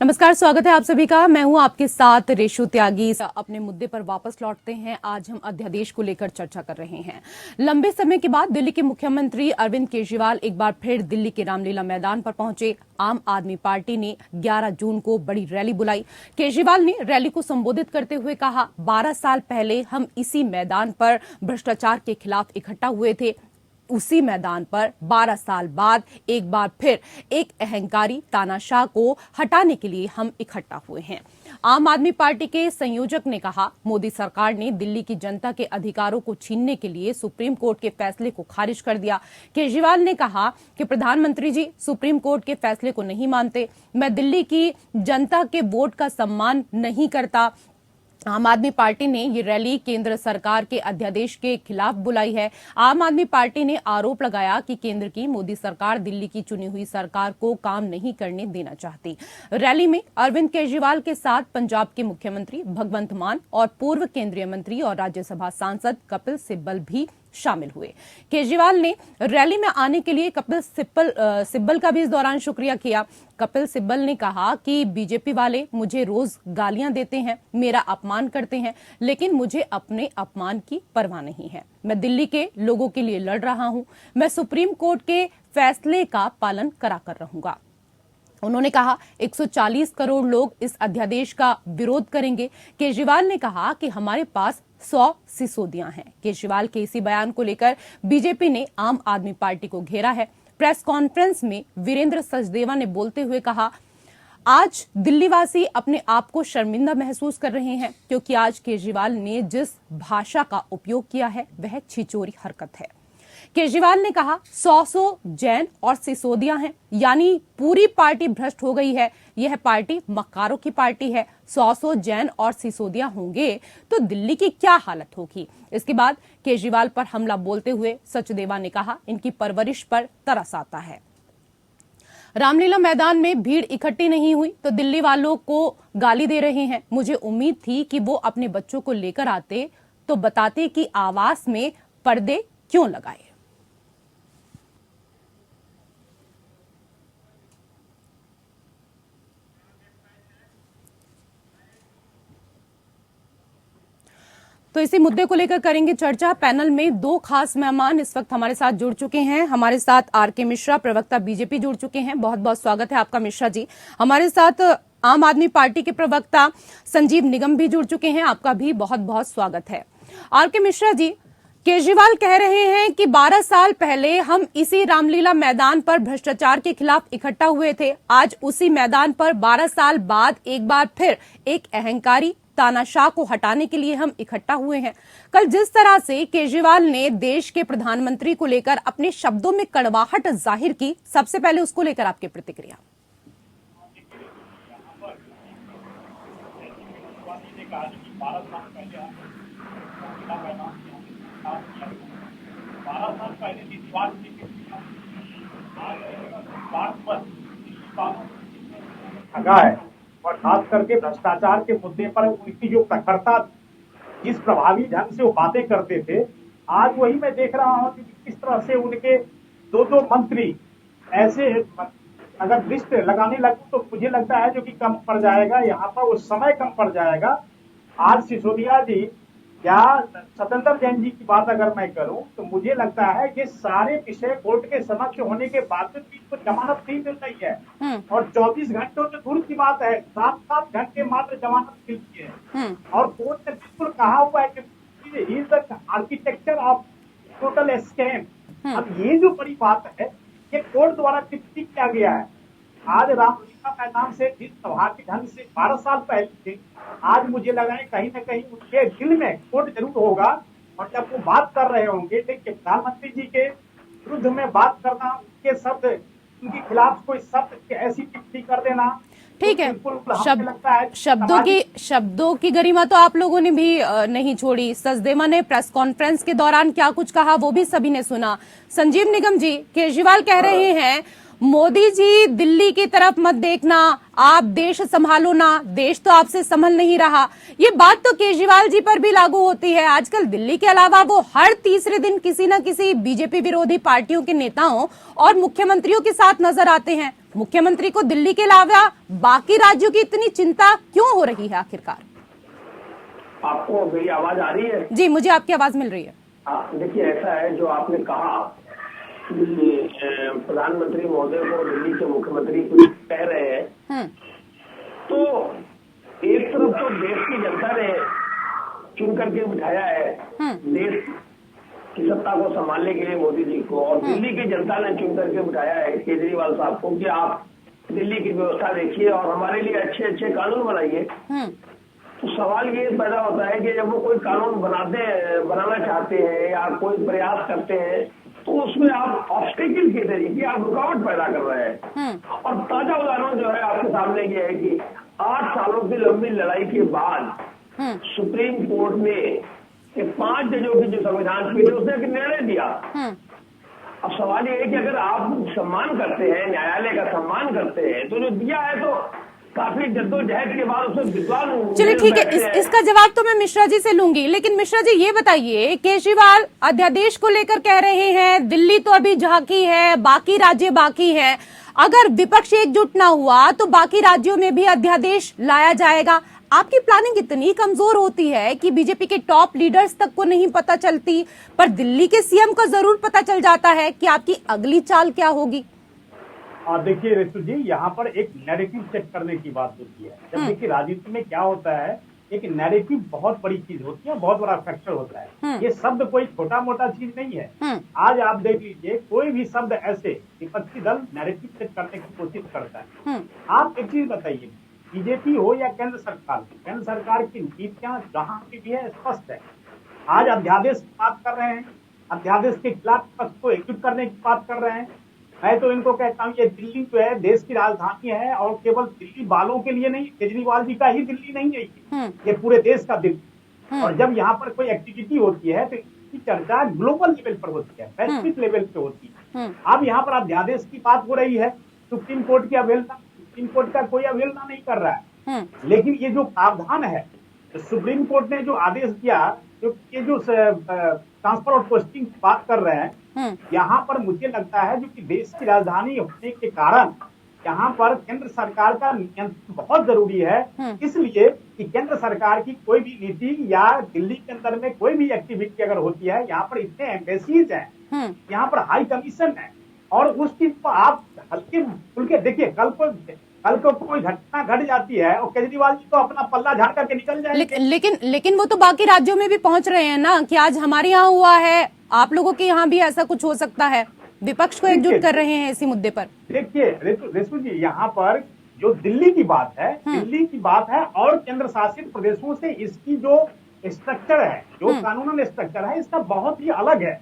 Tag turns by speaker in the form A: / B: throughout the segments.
A: नमस्कार, स्वागत है आप सभी का। मैं हूं आपके साथ रेशु त्यागी। अपने मुद्दे पर वापस लौटते हैं। आज हम अध्यादेश को लेकर चर्चा कर रहे हैं। लंबे समय के बाद दिल्ली के मुख्यमंत्री अरविंद केजरीवाल एक बार फिर दिल्ली के रामलीला मैदान पर पहुंचे। आम आदमी पार्टी ने 11 जून को बड़ी रैली बुलाई। केजरीवाल ने रैली को संबोधित करते हुए कहा, 12 साल पहले हम इसी मैदान पर भ्रष्टाचार के खिलाफ इकट्ठा हुए थे। उसी मैदान पर 12 साल बाद एक बार फिर एक अहंकारी तानाशाह को हटाने के लिए हम इकट्ठा हुए हैं। आम आदमी पार्टी के संयोजक ने कहा, मोदी सरकार ने दिल्ली की जनता के अधिकारों को छीनने के लिए सुप्रीम कोर्ट के फैसले को खारिज कर दिया। केजरीवाल ने कहा कि प्रधानमंत्री जी सुप्रीम कोर्ट के फैसले को नहीं मानते। मैं दिल्ली की जनता के वोट का सम्मान नहीं करता। आम आदमी पार्टी ने ये रैली केंद्र सरकार के अध्यादेश के खिलाफ बुलाई है। आम आदमी पार्टी ने आरोप लगाया कि केंद्र की मोदी सरकार दिल्ली की चुनी हुई सरकार को काम नहीं करने देना चाहती। रैली में अरविंद केजरीवाल के साथ पंजाब के मुख्यमंत्री भगवंत मान और पूर्व केंद्रीय मंत्री और राज्यसभा सांसद कपिल सिब्बल भी शामिल हुए। केजरीवाल ने रैली में आने के लिए कपिल सिब्बल का भी इस दौरान शुक्रिया किया। कपिल सिब्बल ने कहा कि बीजेपी वाले मुझे रोज गालियां देते हैं, मेरा अपमान करते हैं, लेकिन मुझे अपने अपमान की परवाह नहीं है। मैं दिल्ली के लोगों के लिए लड़ रहा हूं। मैं सुप्रीम कोर्ट के फैसले का पालन करा कर रहूंगा। उन्होंने कहा 140 करोड़ लोग इस अध्यादेश का विरोध करेंगे। केजरीवाल ने कहा कि हमारे पास 100 सिसोदियां हैं। केजरीवाल के इसी बयान को लेकर बीजेपी ने आम आदमी पार्टी को घेरा है। प्रेस कॉन्फ्रेंस में वीरेंद्र सचदेवा ने बोलते हुए कहा, आज दिल्लीवासी अपने आप को शर्मिंदा महसूस कर रहे हैं क्योंकि आज केजरीवाल ने जिस भाषा का उपयोग किया है वह छिचोरी हरकत है। केजरीवाल ने कहा 100 जैन और सिसोदिया हैं, यानी पूरी पार्टी भ्रष्ट हो गई है। यह पार्टी मक्कारों की पार्टी है। 100 जैन और सिसोदिया होंगे तो दिल्ली की क्या हालत होगी। इसके बाद केजरीवाल पर हमला बोलते हुए सचदेवा ने कहा, इनकी परवरिश पर तरस आता है। रामलीला मैदान में भीड़ इकट्ठी नहीं हुई तो दिल्ली वालों को गाली दे रहे हैं। मुझे उम्मीद थी कि वो अपने बच्चों को लेकर आते तो बताते कि आवास में पर्दे क्यों लगाए। तो इसी मुद्दे को लेकर करेंगे चर्चा। पैनल में दो खास मेहमान इस वक्त हमारे साथ जुड़ चुके हैं। हमारे साथ आर.के. मिश्रा, प्रवक्ता बीजेपी, जुड़ चुके हैं। बहुत बहुत स्वागत है आपका मिश्रा जी। हमारे साथ आम आदमी पार्टी के प्रवक्ता संजीव निगम भी जुड़ चुके हैं। आपका भी बहुत बहुत स्वागत है। आर.के. मिश्रा जी, केजरीवाल कह रहे हैं कि 12 साल पहले हम इसी रामलीला मैदान पर भ्रष्टाचार के खिलाफ इकट्ठा हुए थे। आज उसी मैदान पर 12 साल बाद एक बार फिर एक अहंकारी तानाशाह को हटाने के लिए हम इकट्ठा हुए हैं। कल जिस तरह से केजरीवाल ने देश के प्रधानमंत्री को लेकर अपने शब्दों में कड़वाहट जाहिर की, सबसे पहले उसको लेकर आपकी प्रतिक्रिया।
B: और खास करके भ्रष्टाचार के मुद्दे पर उनकी जो प्रखरता, जिस प्रभावी ढंग से वो बातें करते थे, आज वही मैं देख रहा हूं कि किस तरह से उनके दो मंत्री ऐसे अगर लिस्ट लगाने लगूं तो मुझे लगता है जो कि कम पड़ जाएगा, यहाँ पर वो समय कम पड़ जाएगा। आज सिसोदिया जी या स्वतंत्र जैन जी की बात अगर मैं करूं तो मुझे लगता है कि सारे विषय कोर्ट के समक्ष होने के बावजूद भी तो जमानत नहीं मिल रही है और 24 घंटों तो दूर की बात है, 7 घंटे मात्र जमानत मिलती है। और कोर्ट ने बिल्कुल कहा हुआ है कि he is the architecture of total scam. अब ये जो बड़ी बात है ये कोर्ट द्वारा टिप्पणी किया गया है। आज रामलीला मैदान से जिस प्रभावी ढंग से 12 साल पहले थे, आज मुझे लगा है कहीं न कहीं उनके दिल में कोर्ट जरूर होगा। और जब वो बात कर रहे होंगे देखिए प्रधानमंत्री जी के विरुद्ध में बात करना, उनके शब्द, उनके खिलाफ कोई शब्द ऐसी टिप्पणी कर देना,
A: ठीक है। शब्दों की गरिमा तो आप लोगों ने भी नहीं छोड़ी। सचदेवा ने प्रेस कॉन्फ्रेंस के दौरान क्या कुछ कहा वो भी सभी ने सुना। संजीव निगम जी, केजरीवाल कह रहे हैं मोदी जी दिल्ली की तरफ मत देखना, आप देश संभालो ना, देश तो आपसे संभल नहीं रहा। ये बात तो केजरीवाल जी पर भी लागू होती है। आजकल दिल्ली के अलावा वो हर तीसरे दिन किसी न किसी बीजेपी विरोधी पार्टियों के नेताओं और मुख्यमंत्रियों के साथ नजर आते हैं। मुख्यमंत्री को दिल्ली के अलावा बाकी राज्यों की इतनी चिंता क्यों हो रही है आखिरकार?
C: आपको मेरी आवाज आ रही है?
A: जी, मुझे आपकी आवाज मिल रही है।
C: देखिए, ऐसा है जो आपने कहा कि प्रधानमंत्री महोदय को दिल्ली के मुख्यमंत्री कुछ कह रहे हैं, तो एक तरफ तो देश की जनता ने चुन करके बिठाया है देश की सत्ता को संभालने के लिए मोदी जी को, और दिल्ली की जनता ने चुन करके बिठाया है केजरीवाल साहब को कि आप दिल्ली की व्यवस्था देखिए और हमारे लिए अच्छे अच्छे कानून बनाइए। तो सवाल ये पैदा होता है कि जब वो कोई कानून बनाना चाहते हैं या कोई प्रयास करते हैं, तो उसमें आप ऑब्स्टेकल के तरीके आप रुकावट पैदा कर रहे हैं। और ताजा उदाहरण जो है आपके सामने ये है कि 8 सालों की लंबी लड़ाई के बाद सुप्रीम कोर्ट ने 5 जजों की जो संविधान पीठ है उसने एक निर्णय दिया। अब सवाल ये है कि अगर आप सम्मान करते हैं, न्यायालय का सम्मान करते हैं, तो जो दिया है तो काफी जद्दोजहद के बाद उसे विद्वान।
A: चलिए ठीक है, इसका जवाब तो मैं मिश्रा जी से लूंगी, लेकिन मिश्रा जी ये बताइए, केजरीवाल अध्यादेश को लेकर कह रहे हैं दिल्ली तो अभी झांकी है, बाकी राज्य बाकी है, अगर विपक्ष एकजुट ना हुआ तो बाकी राज्यों में भी अध्यादेश लाया जाएगा। आपकी प्लानिंग इतनी कमजोर होती है कि बीजेपी के टॉप लीडर्स तक को नहीं पता चलती, पर दिल्ली के सीएम को जरूर पता चल जाता है कि आपकी अगली चाल क्या होगी।
B: देखिए रेशु जी, यहाँ पर एक नैरेटिव सेट करने की बात होती है। जब देखिए राजनीति में क्या होता है, एक नैरेटिव बहुत बड़ी चीज होती है, बहुत बड़ा फैक्टर होता है। ये शब्द कोई छोटा मोटा चीज नहीं है। आज आप देख लीजिए, कोई भी शब्द ऐसे विपक्षी दल नैरेटिव सेट करने की कोशिश करता है। आप एक चीज बताइए, बीजेपी हो या केंद्र सरकार की नीतियां जहां की भी है स्पष्ट है। आज अध्यादेश की बात कर रहे हैं, अध्यादेश के खिलाफ विपक्ष को एकजुट करने की बात कर रहे हैं। मैं तो इनको कहता हूँ, ये दिल्ली जो है देश की राजधानी है, और केवल दिल्ली वालों के लिए नहीं, केजरीवाल जी का ही दिल्ली नहीं है, ये पूरे देश का दिल्ली। और जब यहाँ पर कोई एक्टिविटी होती है तो इसकी चर्चा ग्लोबल लेवल पर होती है, वैश्विक लेवल पे होती है। अब यहाँ पर अध्यादेश की बात हो रही है, सुप्रीम कोर्ट की अवहेलना, सुप्रीम कोर्ट का कोई अवहेलना नहीं कर रहा है, लेकिन ये जो प्रावधान है, तो सुप्रीम कोर्ट ने जो आदेश दिया, ये जो ट्रांसफर और पोस्टिंग की बात कर रहे हैं, यहाँ पर मुझे लगता है जो कि देश की राजधानी होने के कारण यहाँ पर केंद्र सरकार का नियंत्रण बहुत जरूरी है। इसलिए कि केंद्र सरकार की कोई भी नीति या दिल्ली के अंदर में कोई भी एक्टिविटी अगर होती है, यहाँ पर इतने एम्बेसीज हैं, यहाँ पर हाई कमीशन है, और उस चीज पर आप हल्के फुल्के देखिए, कल को कोई घटना घट जाती है और केजरीवाल जी तो अपना पल्ला झाड़ करके निकल जाएंगे।
A: लेकिन वो तो बाकी राज्यों में भी पहुंच रहे हैं ना, कि आज हमारे यहाँ हुआ है, आप लोगों के यहाँ भी ऐसा कुछ हो सकता है। विपक्ष को एकजुट कर रहे हैं इसी मुद्दे पर।
B: देखिए रेशु जी, यहाँ पर जो दिल्ली की बात है, दिल्ली की बात है, और केंद्र शासित प्रदेशों से इसकी जो स्ट्रक्चर है, जो कानूनन स्ट्रक्चर है, इसका बहुत ही अलग है।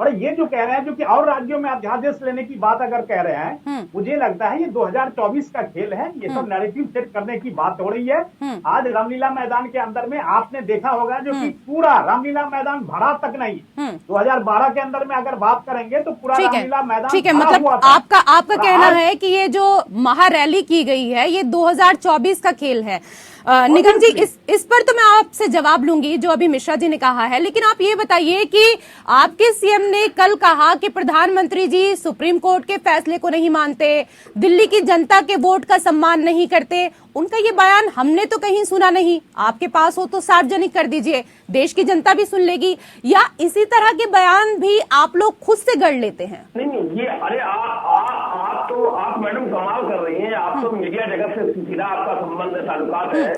B: और ये जो कह रहे हैं, जो कि और राज्यों में अध्यादेश लेने की बात अगर कह रहे हैं, मुझे लगता है ये 2024 का खेल है। ये सब नैरेटिव सेट करने की बात हो रही है। आज रामलीला मैदान के अंदर में आपने देखा होगा, जो कि पूरा रामलीला मैदान भरा तक नहीं, 2012 के अंदर में अगर बात करेंगे तो पूरा रामलीला मैदान,
A: ठीक है, मतलब आपका कहना है कि ये जो महारैली की गई है, ये 2024 का खेल है। निगम जी, इस पर तो मैं आपसे जवाब लूंगी जो अभी मिश्रा जी ने कहा है, लेकिन आप ये बताइए कि आपके सीएम ने कल कहा कि प्रधानमंत्री जी सुप्रीम कोर्ट के फैसले को नहीं मानते, दिल्ली की जनता के वोट का सम्मान नहीं करते। उनका ये बयान हमने तो कहीं सुना नहीं, आपके पास हो तो सार्वजनिक कर दीजिए, देश की जनता भी सुन लेगी। या इसी तरह के बयान भी आप लोग खुद से गढ़ लेते हैं?
C: नहीं, ये अरे आप मैडम कमाल कर रही हैं। आप तो मीडिया जगत से सीधा आपका संबंध है, ताल्लुकात है।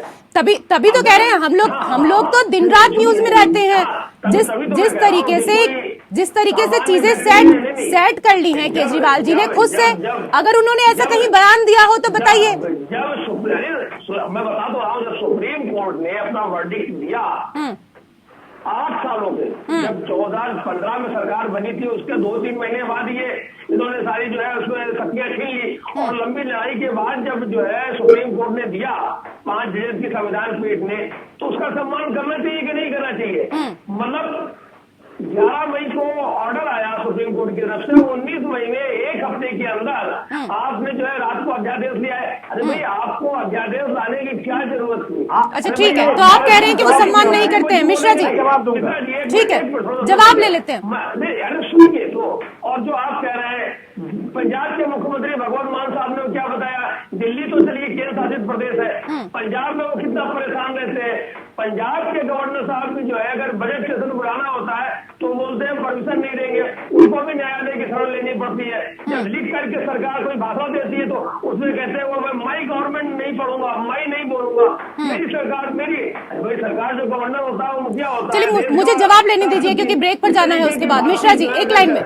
A: तभी तो कह रहे हैं, हम लोग तो दिन रात न्यूज में रहते हैं। जिस तरीके से चीजें सेट कर ली हैं केजरीवाल जी ने खुद से, अगर उन्होंने ऐसा कहीं बयान दिया हो तो बताइए।
C: मैं बता तो रहा हूँ, जब सुप्रीम कोर्ट ने अपना वर्डिक्ट दिया 8 सालों से, जब 2015 में सरकार बनी थी, उसके 2-3 महीने बाद ये इन्होंने सारी जो है उसमें शक्तियां छीन ली, और लंबी लड़ाई के बाद जब जो है सुप्रीम कोर्ट ने दिया 5 जज की संविधान पीठ ने, तो उसका सम्मान करना चाहिए कि नहीं करना चाहिए। मतलब 11 मई को ऑर्डर आया सुप्रीम कोर्ट की तरफ से, 19 महीने 1 हफ्ते के अंदर आपने जो है रात को अध्यादेश लिया है। अरे भाई, आपको अध्यादेश लाने की क्या जरूरत थी?
A: अच्छा ठीक है, तो आप कह रहे हैं कि वो सम्मान नहीं करते हैं। मिश्रा जी
B: जवाब दूंगा,
A: ठीक है, जवाब ले लेते हैं।
C: अरे सुनिए तो, और जो आप कह रहे हैं पंजाब के मुख्यमंत्री भगवंत मान साहब ने क्या बताया, दिल्ली तो चलिए केंद्र शासित प्रदेश है, पंजाब में वो कितना परेशान रहते हैं। पंजाब के गवर्नर साहब की जो है अगर बजट सेशन बुलाना होता है तो बोलते हैं परमिशन नहीं देंगे, उनको भी न्यायालय की शरण लेनी पड़ती है। जब लिख करके सरकार कोई भाषण देती है तो उसमें कहते हैं वो मैं माई गवर्नमेंट नहीं पढ़ूंगा, मैं नहीं बोलूंगा, मेरी सरकार, मेरी सरकार जो गवर्नर होता है वो मुखिया होता है।
A: चलिए मुझे जवाब लेने दीजिए क्योंकि ब्रेक पर जाना है उसके बाद। मिश्रा जी एक लाइन में।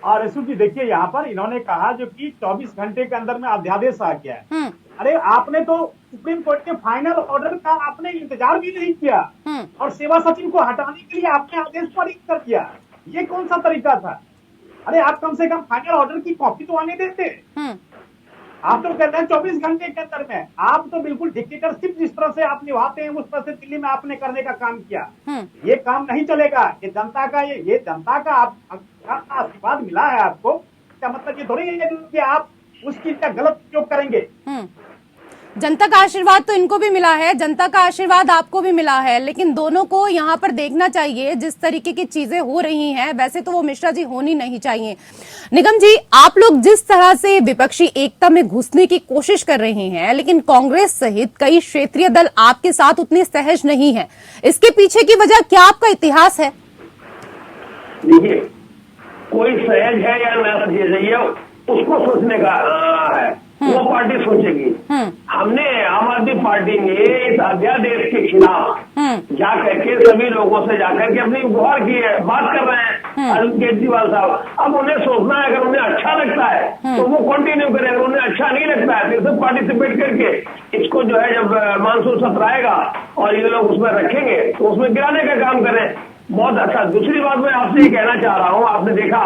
B: और यशु जी देखिए यहाँ पर इन्होंने कहा जो कि 24 घंटे के अंदर में अध्यादेश आ गया है। अरे आपने तो सुप्रीम कोर्ट के फाइनल ऑर्डर का आपने इंतजार भी नहीं किया और सेवा सचिव को हटाने के लिए आपने आदेश पारित कर दिया। ये कौन सा तरीका था? अरे आप कम से कम फाइनल ऑर्डर की कॉपी तो आने देते। आप तो कह रहे हैं 24 घंटे के अंदर में। आप तो बिल्कुल डिक्टेटरशिप जिस तरह से आप निभाते हैं उस तरह से दिल्ली में आपने करने का काम किया। ये काम नहीं चलेगा। ये जनता का ये जनता का आपका आशीर्वाद मिला है आपको, क्या मतलब ये थोड़ी है कि आप उस चीज का गलत उपयोग करेंगे।
A: जनता का आशीर्वाद तो इनको भी मिला है, जनता का आशीर्वाद आपको भी मिला है, लेकिन दोनों को यहाँ पर देखना चाहिए। जिस तरीके की चीजें हो रही हैं वैसे तो वो मिश्रा जी होनी नहीं चाहिए। निगम जी, आप लोग जिस तरह से विपक्षी एकता में घुसने की कोशिश कर रहे हैं, लेकिन कांग्रेस सहित कई क्षेत्रीय दल आपके साथ उतने सहज नहीं है, इसके पीछे की वजह क्या आपका इतिहास है?
C: देखिए, कोई सहज है या ना सहज है उसको सोचने का है, वो पार्टी सोचेगी। हमने आम आदमी पार्टी ने इस अध्यादेश के खिलाफ जाकर के सभी लोगों से जाकर के अपनी गुहार की है, बात कर रहे हैं अरविंद केजरीवाल साहब। अब उन्हें सोचना है, अगर उन्हें अच्छा लगता है तो वो कंटिन्यू करें, अगर उन्हें अच्छा नहीं लगता है फिर सब पार्टिसिपेट करके इसको जो है जब मानसून सत्र आएगा और ये लोग उसमें रखेंगे तो उसमें गिराने का काम करें। बहुत अच्छा। दूसरी बात मैं आपसे ये कहना चाह रहा हूँ, आपने देखा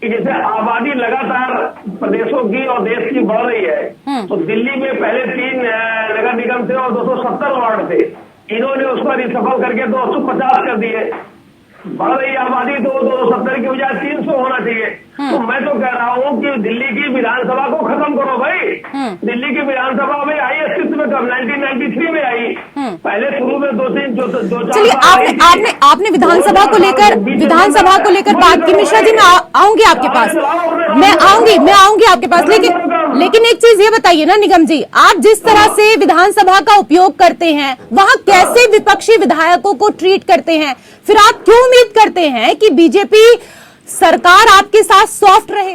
C: कि जैसे आबादी लगातार प्रदेशों की और देश की बढ़ रही है, तो दिल्ली में पहले 3 नगर निगम थे और 270 वार्ड थे, इन्होंने उसको रिसफल करके 250 कर दिए। बढ़ रही आबादी तो 270 की बजाय 300 होना चाहिए। तो मैं तो कह रहा हूँ कि दिल्ली की विधानसभा को खत्म करो भाई। दिल्ली की विधानसभा में आई अस्तित्व में कब? 1993 में आई। पहले शुरू में 2-3
A: चलिए आपने विधानसभा को लेकर बात की। मिश्रा जी, मैं आऊंगी आपके पास, मैं आऊंगी आपके पास, लेकिन एक चीज ये बताइए ना निगम जी, आप जिस तरह से विधानसभा का उपयोग करते हैं वहाँ कैसे विपक्षी विधायकों को ट्रीट करते हैं, फिर आप क्यों उम्मीद करते हैं कि बीजेपी सरकार आपके साथ सॉफ्ट रहे?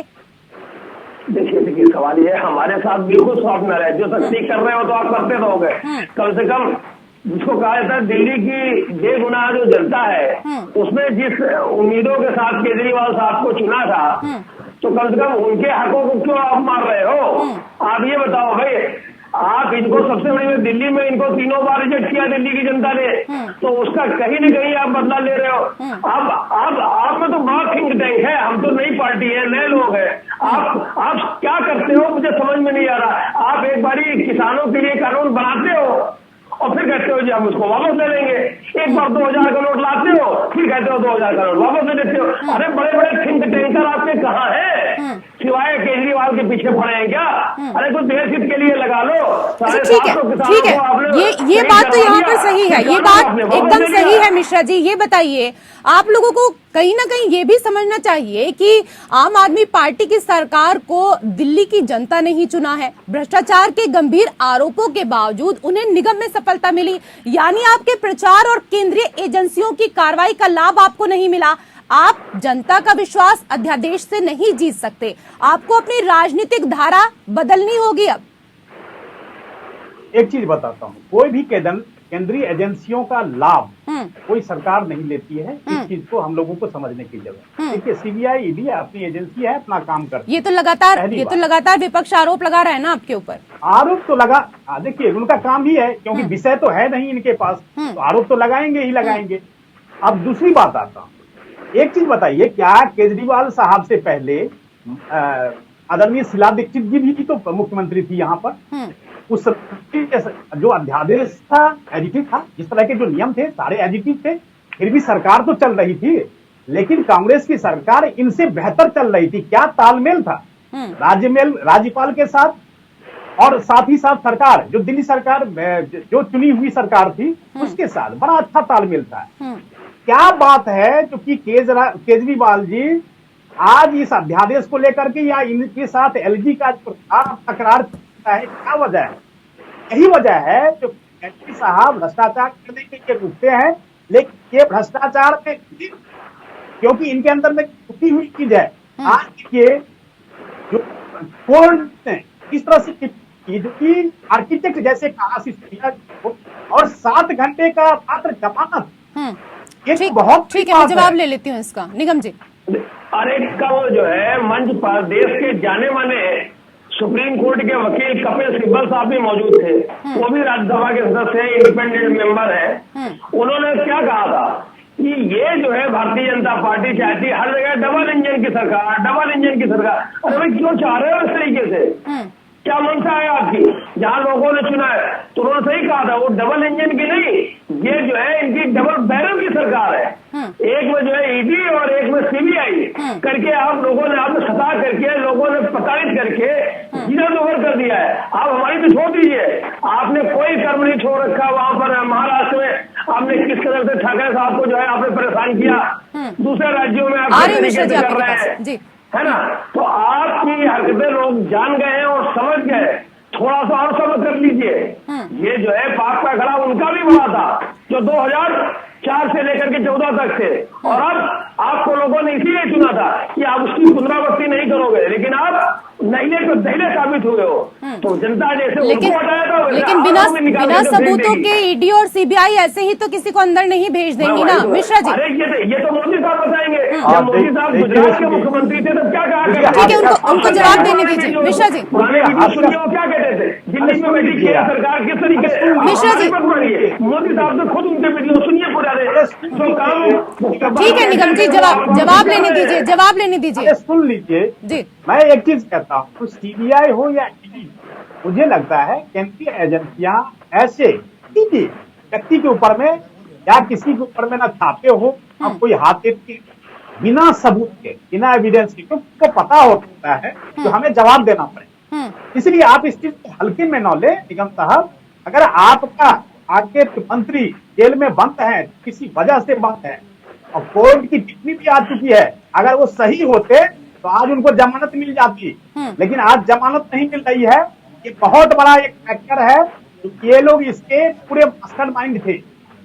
C: देखिए सवाल ये है, हमारे साथ बिल्कुल सॉफ्ट न रहे। जो सख्ती कर रहे हो तो आप करते रहोगे। कम से कम जिसको कहा जाता है दिल्ली की बेगुनाह जो जनता है उसने जिस उम्मीदों के साथ केजरीवाल साहब को चुना था, तो कम से कम उनके हकों को क्यों आप मार रहे हो? आप ये बताओ भाई, आप इनको सबसे बड़ी दिल्ली में इनको 3 बार रिजेक्ट किया दिल्ली की जनता ने, तो उसका कहीं न कहीं आप बदला ले रहे हो। आप में तो बड़ा थिंक टैंक है, हम तो नई पार्टी है, नए लोग हैं। आप क्या करते हो मुझे समझ में नहीं आ रहा। आप एक बारी किसानों के लिए कानून बनाते हो और फिर कहते हो जी हम उसको वापस ले लेंगे। एक बार 2000 का नोट लाते हो, फिर कहते हो 2000 का नोट वापस ले लेते हो। अरे बड़े बड़े थिंक टैंकर आपके कहाँ हैं? सिवाय केजरीवाल के पीछे पड़े हैं क्या? अरे तो देश हित के लिए लगा लो।
A: ठीक है, ये बात तो यहाँ पर सही है, ये बात एकदम सही है। मिश्रा जी, ये बताइए, आप लोगों को कहीं ना कहीं ये भी समझना चाहिए कि आम आदमी पार्टी की सरकार को दिल्ली की जनता ने ही चुना है। भ्रष्टाचार के गंभीर आरोपों के बावजूद उन्हें निगम में सफलता मिली, यानी आपके प्रचार और केंद्रीय एजेंसियों की कार्रवाई का लाभ आपको नहीं मिला। आप जनता का विश्वास अध्यादेश से नहीं जीत सकते, आपको अपनी राजनीतिक धारा बदलनी होगी। अब
B: एक चीज बताता हूँ, कोई भी केंद्रीय एजेंसियों का लाभ कोई सरकार नहीं लेती है। इस चीज को हम लोगों को समझने की जरूरत है। देखिए, सीबीआई ईडी अपनी एजेंसी है, अपना काम करती है।
A: ये तो लगातार विपक्ष आरोप लगा रहा है ना आपके ऊपर।
B: आरोप तो लगा, देखिए उनका काम ही है, क्योंकि विषय तो है नहीं इनके पास, तो आरोप तो लगाएंगे ही लगाएंगे। अब दूसरी बात आता हूँ, एक चीज बताइए, क्या केजरीवाल साहब से पहले आदरणीय शीला दीक्षित जी भी तो मुख्यमंत्री थी यहाँ पर? उस जो अध्यादेश था एडिटिव था, जिस तरह के जो नियम थे सारे एडिटिव थे, फिर भी सरकार तो चल रही थी। लेकिन कांग्रेस की सरकार इनसे बेहतर चल रही थी। क्या तालमेल था राज्यपाल के साथ और साथ ही साथ सरकार, जो दिल्ली सरकार जो चुनी हुई सरकार थी उसके साथ बड़ा अच्छा तालमेल था। क्या बात है जो कि केजरीवाल जी आज इस अध्यादेश को लेकर के या इनके साथ एलजी का जो तकरार है, क्या वजह है? यही वजह है जो एलजी साहब भ्रष्टाचार करने के लिए रुकते हैं, लेकिन ये भ्रष्टाचार में क्योंकि इनके अंदर में छुपी हुई चीज है। आज ये जो कोर्ट ने इस तरह से जो कि आर्किटेक्ट जैसे कहा और 7 घंटे का मात्र जमानत, ये
A: ठीक
B: बहुत
A: ठीक है, मैं जवाब ले लेती हूँ इसका। निगम जी,
C: अरे कल जो है मंच पर देश के जाने माने सुप्रीम कोर्ट के वकील कपिल सिब्बल साहब भी मौजूद थे। वो भी राज्यसभा के सदस्य हैं, इंडिपेंडेंट मेंबर है। उन्होंने क्या कहा था कि ये जो है भारतीय जनता पार्टी चाहती है हर जगह डबल इंजन की सरकार, डबल इंजन की सरकार। अरे क्यों चाह रहे हो इस तरीके से? क्या मंशा है आपकी? जहां लोगों ने चुना है तो उन्होंने सही कहा था, वो डबल इंजन की नहीं, ये जो है इनकी डबल बैरल की सरकार है। एक में जो है ईडी और एक में सीबीआई करके आप लोगों ने आपने सता करके लोगों ने प्रताड़ित करके जिधर उधर कर दिया है। आप हमारी तो छोड़ दीजिए, आपने कोई कर्म नहीं छोड़ रखा। वहां पर महाराष्ट्र में आपने किस कदर से ठाकरे साहब को जो है आपने परेशान किया, दूसरे राज्यों में आप किस तरीके से कर रहे हैं, है ना? तो आपकी हरकतें लोग जान गए हैं और समझ गए। थोड़ा सा और समझ कर लीजिए, ये जो है पाप का खड़ा उनका भी बड़ा था जो 2004 से लेकर के 14 तक थे, और अब आपको लोगों ने इसीलिए चुना था कि आप उसकी पुनरावृत्ति नहीं करोगे, लेकिन आप नहीले तो दहले साबित हुए हो। तो जनता जैसे उनको हटाया था,
A: लेकिन बिना सबूतों के ईडी और सीबीआई ऐसे ही तो किसी को अंदर नहीं भेज देंगी ना मिश्रा जी।
C: अरे ये तो मोदी साहब बताएंगे। जब मोदी साहब गुजरात के मुख्यमंत्री थे तब क्या कहा?
A: ठीक है, उनको जवाब देने दीजिए मिश्रा जी।
C: पुराने वीडियो सुनिए वो क्या कहते थे, दिल्ली में बैठी केंद्र सरकार किस तरीके से
A: मिश्रा जी,
C: मोदी साहब तो खुद उनके वीडियो सुनिए पुराने जो काम।
A: ठीक है निगम जी, जवाब लेने दीजिए, जवाब लेने दीजिए।
B: सुन लीजिए
A: जी,
B: मैं एक चीज कहता हूँ, तो सीबीआई हो या ईडी, मुझे लगता है केंद्रीय एजेंसियां ऐसे किसी व्यक्ति के ऊपर में या किसी के ऊपर में ना छापे हो और कोई हाथ के बिना सबूत के, बिना एविडेंस के, क्योंकि पता होता है तो हमें जवाब देना पड़े। इसलिए आप इस चीज को हल्के में न ले निगम साहब। अगर आपका आगे मंत्री जेल में बंद है, किसी वजह से बंद है, और कोर्ट की जितनी भी आ चुकी है, अगर वो सही होते तो आज उनको जमानत मिल जाती, लेकिन आज जमानत नहीं मिल रही है। ये बहुत बड़ा एक फैक्टर है। ये लोग इसके पूरे मास्टर माइंड थे।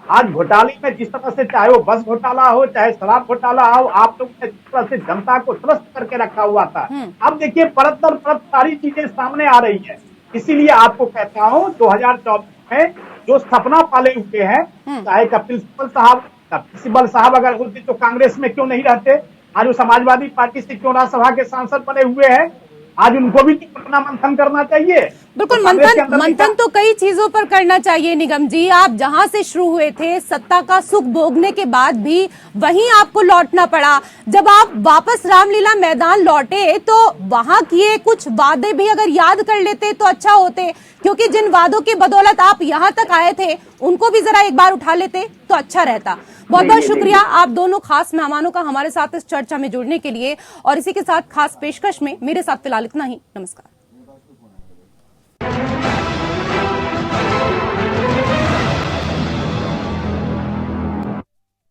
B: आज घोटाले में जिस तरह से, चाहे वो बस घोटाला हो, चाहे शराब घोटाला हो, आप लोग ने जिस तरह से जनता को त्रस्त करके रखा हुआ था, अब देखिए परत दर परत सारी चीजें सामने आ रही है। इसीलिए आपको कहता हूँ 2024 में जो सपना पाले हुए हैं, चाहे कपिल सिब्बल साहब अगर होते तो कांग्रेस में क्यों नहीं रहते, आज वो समाजवादी पार्टी से क्यों राज्यसभा के सांसद बने हुए हैं, आज उनको भी अपना मंथन करना चाहिए।
A: बिल्कुल, मंथन तो कई चीजों पर करना चाहिए निगम जी। आप जहां से शुरू हुए थे, सत्ता का सुख भोगने के बाद भी वहीं आपको लौटना पड़ा। जब आप वापस रामलीला मैदान लौटे तो वहां किए कुछ वादे भी अगर याद कर लेते तो अच्छा होते, क्योंकि जिन वादों की बदौलत आप यहां तक आए थे उनको भी जरा एक बार उठा लेते तो अच्छा रहता। बहुत बहुत शुक्रिया आप दोनों खास मेहमानों का हमारे साथ इस चर्चा में जुड़ने के लिए, और इसी के साथ खास पेशकश में मेरे साथ फिलहाल इतना ही। नमस्कार।